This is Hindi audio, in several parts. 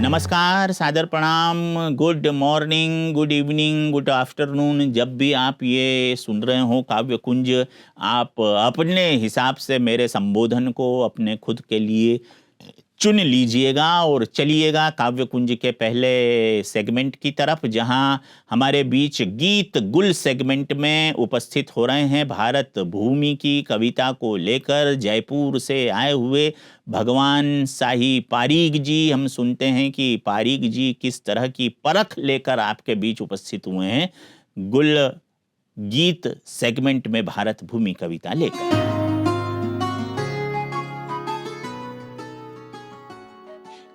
नमस्कार, सादर प्रणाम, good morning, good evening, good afternoon. जब भी आप ये सुन रहे हो काव्य कुंज, आप अपने हिसाब से मेरे संबोधन को अपने खुद के लिए चुन लीजिएगा और चलिएगा काव्य कुंज के पहले सेगमेंट की तरफ, जहां हमारे बीच गीत गुल सेगमेंट में उपस्थित हो रहे हैं भारत भूमि की कविता को लेकर जयपुर से आए हुए भगवान शाही पारीक जी। हम सुनते हैं कि पारीक जी किस तरह की परख लेकर आपके बीच उपस्थित हुए हैं गुल गीत सेगमेंट में भारत भूमि कविता लेकर।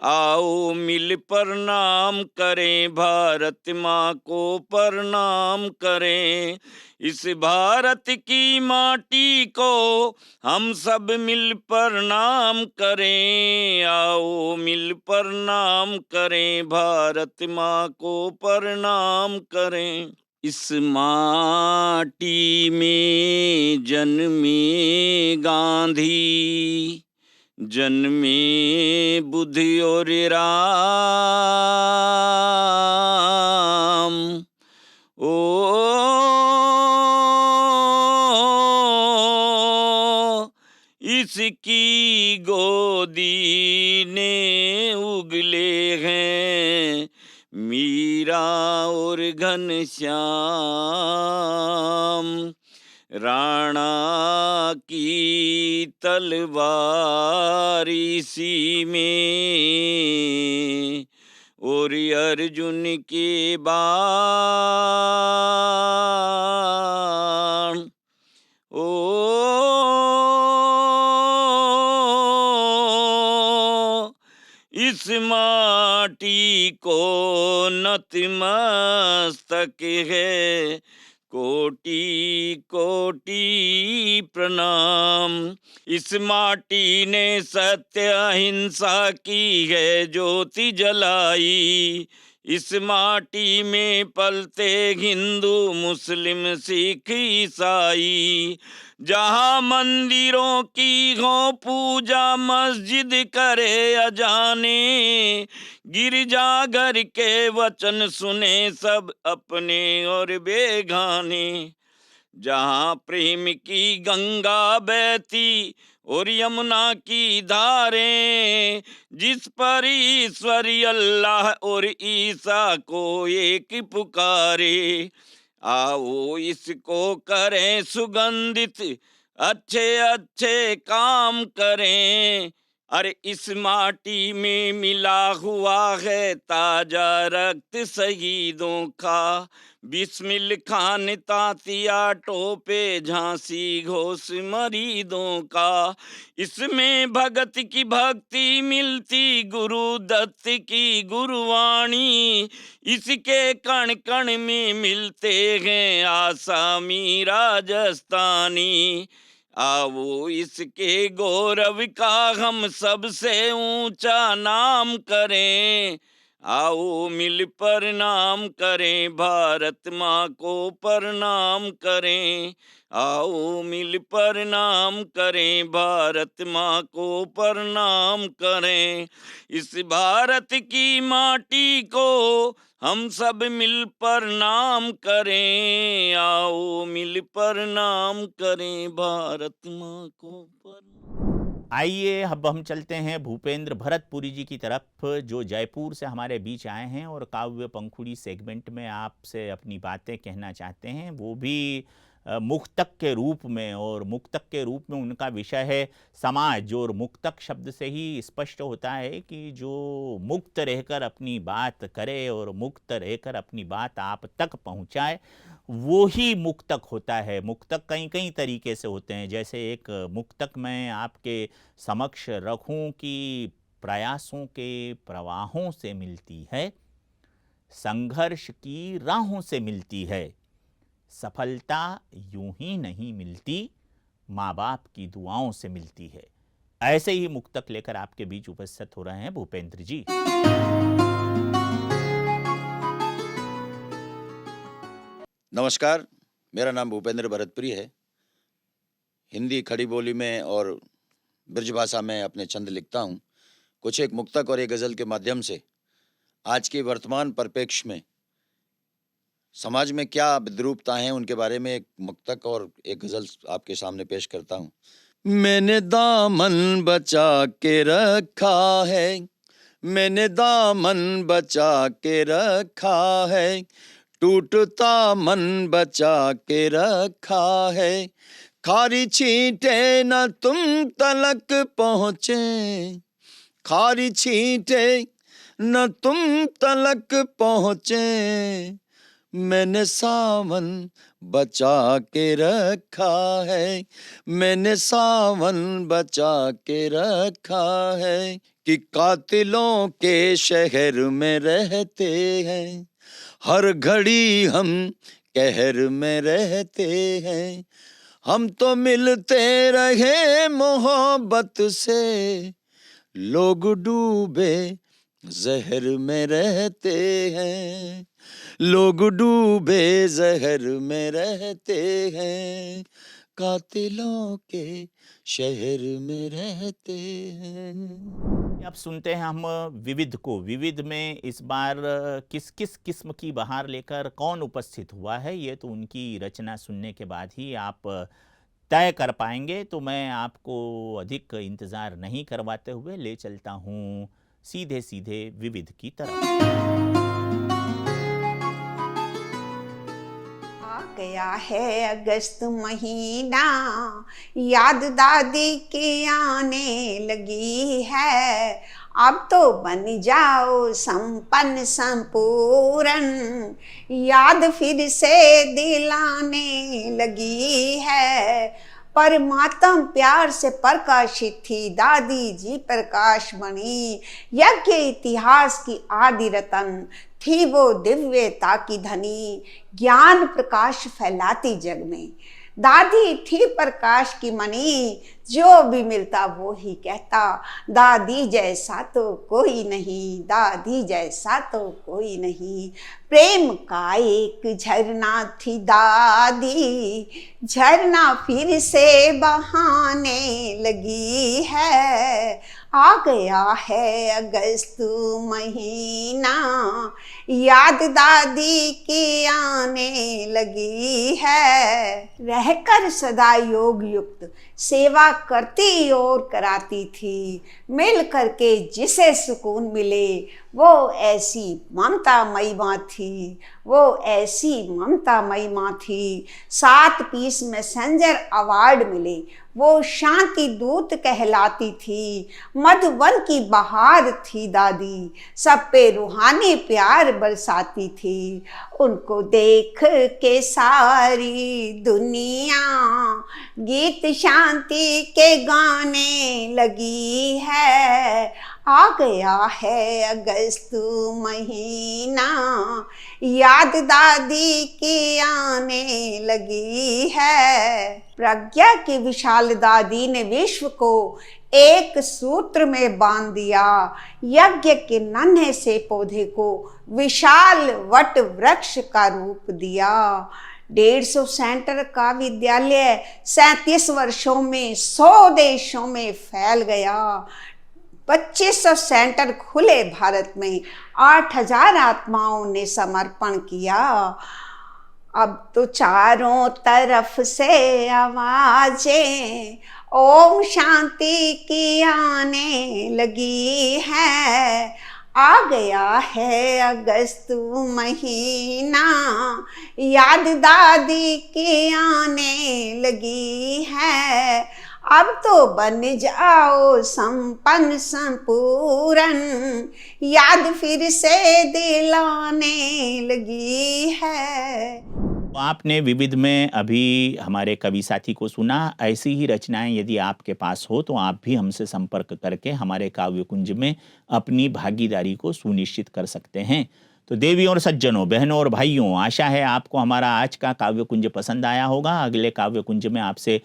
आओ मिल प्रणाम करें, भारत माँ को प्रणाम करें। इस भारत की माटी को हम सब मिल प्रणाम करें। आओ मिल प्रणाम करें, भारत माँ को प्रणाम करें। इस माटी में जन्मे गांधी, जन्मे बुद्ध और राम। ओ इसकी गोदी ने उगले हैं मीरा और घनश्याम। राणा की तलवार इसी में और अर्जुन के बाण। ओ इस माटी को नतमस्तक है कोटि कोटि प्रणाम। इस माटी ने सत्य अहिंसा की है ज्योति जलाई। इस माटी में पलते हिंदू मुस्लिम सिख ईसाई। जहाँ मंदिरों की हो पूजा, मस्जिद करे अजाने, गिरजाघर के वचन सुने सब अपने और बेगाने। जहाँ प्रेम की गंगा बहती और यमुना की धारें, जिस पर ईश्वरी अल्लाह और ईसा को एक पुकारे। आओ इसको करें सुगंधित, अच्छे अच्छे काम करें। अरे इस माटी में मिला हुआ है ताजा रक्त शहीदों का। बिस्मिल खान तांतिया टोपे झांसी घोष मरीदों का। इसमें भगत की भक्ति मिलती, गुरु दत्त की गुरुवाणी। इसके कण कण में मिलते हैं आसामी राजस्थानी। आओ इसके गौरव का हम सबसे ऊंचा नाम करें। आओ मिल प्रणाम करें, भारत माँ को प्रणाम करें। आओ मिल प्रणाम करें, भारत माँ को प्रणाम करें। इस भारत की माटी को हम सब मिल प्रणाम करें। आओ मिल प्रणाम करें, भारत माँ को प्रणाम। आइए अब हम चलते हैं भूपेंद्र भरतपुरी जी की तरफ, जो जयपुर से हमारे बीच आए हैं और काव्य पंखुड़ी सेगमेंट में आपसे अपनी बातें कहना चाहते हैं, वो भी मुक्तक के रूप में। और मुक्तक के रूप में उनका विषय है समाज। और मुक्तक शब्द से ही स्पष्ट होता है कि जो मुक्त रहकर अपनी बात करे और मुक्त रहकर अपनी बात आप तक पहुंचाए, वो ही मुक्तक होता है। मुक्तक कई कई तरीके से होते हैं। जैसे एक मुक्तक मैं आपके समक्ष रखूं कि प्रयासों के प्रवाहों से मिलती है, संघर्ष की राहों से मिलती है, सफलता यूं ही नहीं मिलती, माँ बाप की दुआओं से मिलती है। ऐसे ही मुक्तक लेकर आपके बीच उपस्थित हो रहे हैं भूपेंद्र जी। नमस्कार, मेरा नाम भूपेंद्र भरतपुरी है। हिंदी खड़ी बोली में और ब्रज भाषा में अपने छंद लिखता हूँ। कुछ एक मुक्तक और एक गज़ल के माध्यम से आज के वर्तमान परिप्रेक्ष्य में समाज में क्या विद्रूपता हैं उनके बारे में एक मुक्तक और एक गजल आपके सामने पेश करता हूँ। मैंने दामन बचा के रखा है, मैंने दामन बचा के रखा है, टूटता मन बचा के रखा है, खारी छींटे न तुम तलक पहुँचे, खारी छींटे न तुम तलक पहुँचे, मैंने सावन बचा के रखा है, मैंने सावन बचा के रखा है, कि कातिलों के शहर में रहते हैं, हर घड़ी हम कहर में रहते हैं, हम तो मिलते रहे मोहब्बत से, लोग डूबे जहर में रहते हैं, लोग डूबे जहर में रहते हैं, कातिलों के शहर में रहते हैं। अब सुनते हैं हम विविध को। विविध में इस बार किस किस किस्म की बहार लेकर कौन उपस्थित हुआ है, ये तो उनकी रचना सुनने के बाद ही आप तय कर पाएंगे। तो मैं आपको अधिक इंतज़ार नहीं करवाते हुए ले चलता हूँ सीधे सीधे विविध की तरफ। आ गया है अगस्त महीना, याद दादी की आने लगी है, अब तो बन जाओ संपन्न संपूर्ण, याद फिर से दिलाने लगी है, परमात्म प्यार से प्रकाशित थी दादी जी प्रकाश मणि, यज्ञ इतिहास की आदि रतन थी वो दिव्यता की धनी, ज्ञान प्रकाश फैलाती जग में, दादी थी प्रकाश की मणि, जो भी मिलता वो ही कहता, दादी जैसा तो कोई नहीं, दादी जैसा तो कोई नहीं, प्रेम का एक झरना थी दादी, झरना फिर से बहाने लगी है, आ गया है अगस्त महीना, याद दादी की आने लगी है, रहकर सदा योग युक्त सेवा करती और कराती थी, मिल करके जिसे सुकून मिले वो ऐसी ममतामयी माँ थी, वो ऐसी ममतामयी माँ थी, 7 पीस मैसेंजर अवार्ड मिले, वो शांति दूत कहलाती थी, मधुबन की बहार थी दादी, सब पे रूहानी प्यार बरसाती थी, उनको देख के सारी दुनिया गीत शांति के गाने लगी है, आ गया है अगस्त महीना, याद दादी की आने लगी है, प्रज्ञा की विशाल दादी ने विश्व को एक सूत्र में बांध दिया, यज्ञ के नन्हे से पौधे को विशाल वट वृक्ष का रूप दिया, 150 सेंटर का विद्यालय 37 वर्षों में 100 देशों में फैल गया, 2500 सेंटर खुले भारत में, 8000 आत्माओं ने समर्पण किया, अब तो चारों तरफ से आवाजें ओम शांति की आने लगी है, आ गया है अगस्त महीना, याद दादी की आने लगी है, अब तो बन जाओ संपन्न संपूर्ण, याद फिर से दिलाने लगी है। तो आपने विविध में अभी हमारे कवि साथी को सुना। ऐसी ही रचनाएं यदि आपके पास हो तो आप भी हमसे संपर्क करके हमारे काव्य कुंज में अपनी भागीदारी को सुनिश्चित कर सकते हैं। तो देवियों और सज्जनों, बहनों और भाइयों, आशा है आपको हमारा आज का काव्य कुंज पसंद आया होगा। अगले काव्य कुंज में आपसे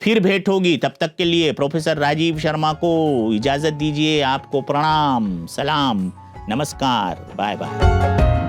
फिर भेंट होगी। तब तक के लिए प्रोफेसर राजीव शर्मा को इजाज़त दीजिए। आपको प्रणाम, सलाम, नमस्कार, बाय बाय।